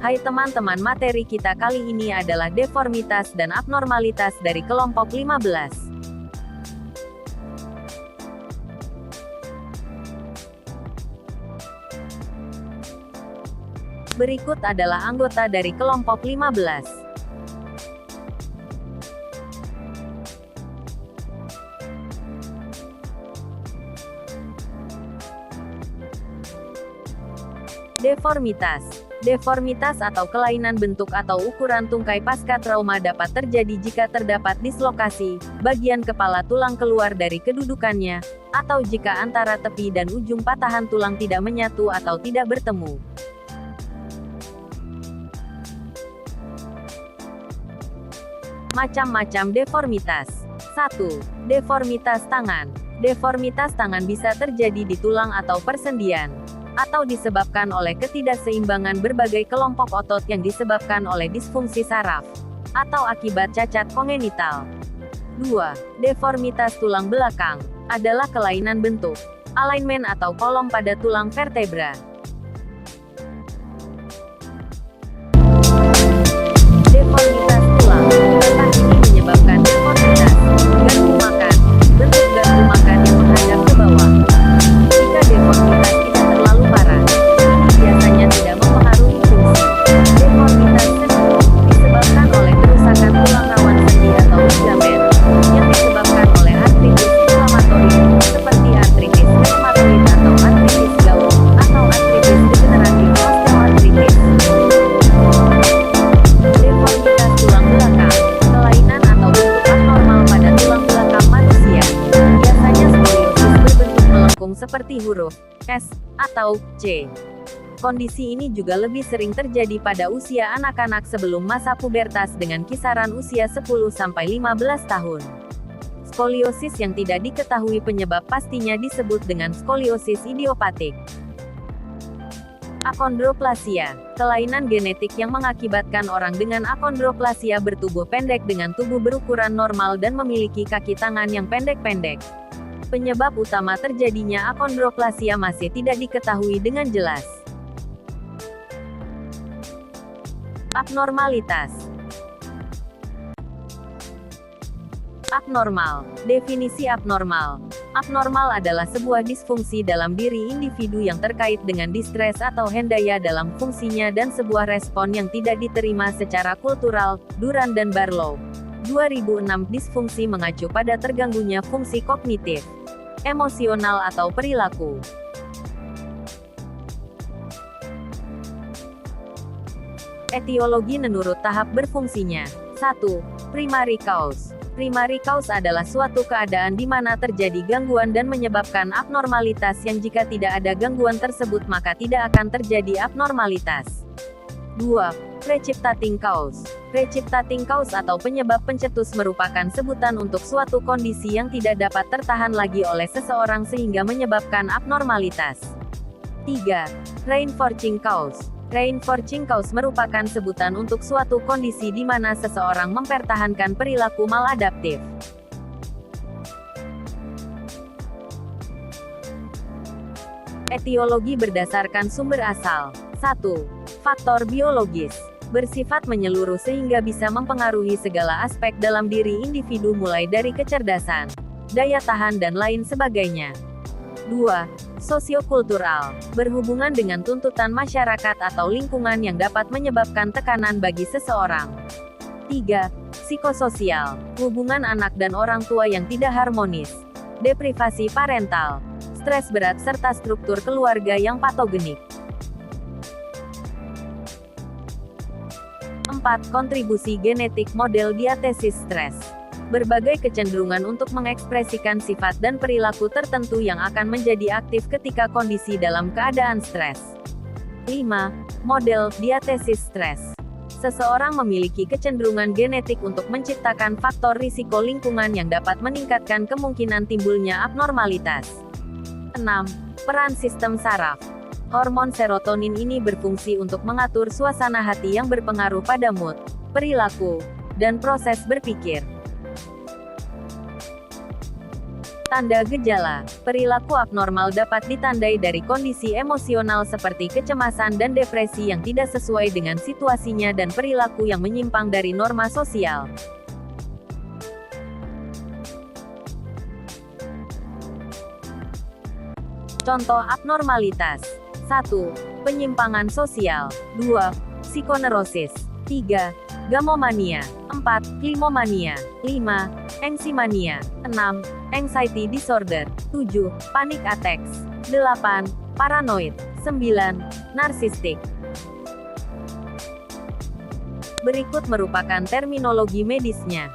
Hai teman-teman, materi kita kali ini adalah deformitas dan abnormalitas dari kelompok 15. Berikut adalah anggota dari kelompok 15. Deformitas. Deformitas atau kelainan bentuk atau ukuran tungkai pasca trauma dapat terjadi jika terdapat dislokasi, bagian kepala tulang keluar dari kedudukannya, atau jika antara tepi dan ujung patahan tulang tidak menyatu atau tidak bertemu. Macam-macam deformitas. 1. Deformitas tangan. Deformitas tangan bisa terjadi di tulang atau persendian, atau disebabkan oleh ketidakseimbangan berbagai kelompok otot yang disebabkan oleh disfungsi saraf, atau akibat cacat kongenital. 2. Deformitas tulang belakang adalah kelainan bentuk, alignment atau kolom pada tulang vertebra. Deformitas tulang belakang ini menyebabkan deformitas garpu makan, bentuk garpu makan yang menghadap ke bawah. Jika deformitas tidak terlalu parah, ini biasanya tidak mempengaruhi fungsi. Deformitas sendi disebabkan oleh kerusakan tulang rawan sendi atau ligamen, yang disebabkan oleh artritis inflamatori, seperti artritis reumatoid atau artritis gout, atau artritis degeneratif osteoartritis. Deformitas tulang belakang, kelainan atau bentuk abnormal pada tulang belakang manusia, biasanya skoliosis berbentuk melengkung seperti huruf S atau C. Kondisi ini juga lebih sering terjadi pada usia anak-anak sebelum masa pubertas dengan kisaran usia 10-15 tahun. Skoliosis yang tidak diketahui penyebab pastinya disebut dengan skoliosis idiopatik. Akondroplasia, kelainan genetik yang mengakibatkan orang dengan akondroplasia bertubuh pendek dengan tubuh berukuran normal dan memiliki kaki tangan yang pendek-pendek. Penyebab utama terjadinya akondroplasia masih tidak diketahui dengan jelas. Abnormalitas. Abnormal. Definisi abnormal. Abnormal adalah sebuah disfungsi dalam diri individu yang terkait dengan distres atau hendaya dalam fungsinya dan sebuah respon yang tidak diterima secara kultural. Duran dan Barlow, 2006. Disfungsi mengacu pada terganggunya fungsi kognitif, emosional atau perilaku. Etiologi menurut tahap berfungsinya. 1. Primary cause. Primary cause adalah suatu keadaan di mana terjadi gangguan dan menyebabkan abnormalitas yang jika tidak ada gangguan tersebut maka tidak akan terjadi abnormalitas. 2. Precipitating cause. Precipitating cause atau penyebab pencetus merupakan sebutan untuk suatu kondisi yang tidak dapat tertahan lagi oleh seseorang sehingga menyebabkan abnormalitas. 3. Reinforcing cause. Reinforcing cause merupakan sebutan untuk suatu kondisi di mana seseorang mempertahankan perilaku maladaptif. Etiologi berdasarkan sumber asal. 1. Faktor biologis. Bersifat menyeluruh sehingga bisa mempengaruhi segala aspek dalam diri individu mulai dari kecerdasan, daya tahan dan lain sebagainya. 2. Sosiokultural. Berhubungan dengan tuntutan masyarakat atau lingkungan yang dapat menyebabkan tekanan bagi seseorang. 3. Psikososial. Hubungan anak dan orang tua yang tidak harmonis. Deprivasi parental. Stres berat serta struktur keluarga yang patogenik. 4. Kontribusi genetik model diatesis stres. Berbagai kecenderungan untuk mengekspresikan sifat dan perilaku tertentu yang akan menjadi aktif ketika kondisi dalam keadaan stres. 5. Model diatesis stres. Seseorang memiliki kecenderungan genetik untuk menciptakan faktor risiko lingkungan yang dapat meningkatkan kemungkinan timbulnya abnormalitas. 6. Peran sistem saraf. Hormon serotonin ini berfungsi untuk mengatur suasana hati yang berpengaruh pada mood, perilaku, dan proses berpikir. Tanda gejala. Perilaku abnormal dapat ditandai dari kondisi emosional seperti kecemasan dan depresi yang tidak sesuai dengan situasinya dan perilaku yang menyimpang dari norma sosial. Contoh abnormalitas. 1. Penyimpangan sosial. 2. Psikoneurosis. 3. Gamomania. 4. Klimomania. 5. Engsimania. 6. Anxiety disorder. 7. Panic attacks. 8. Paranoid. 9. Narsistik. Berikut merupakan terminologi medisnya.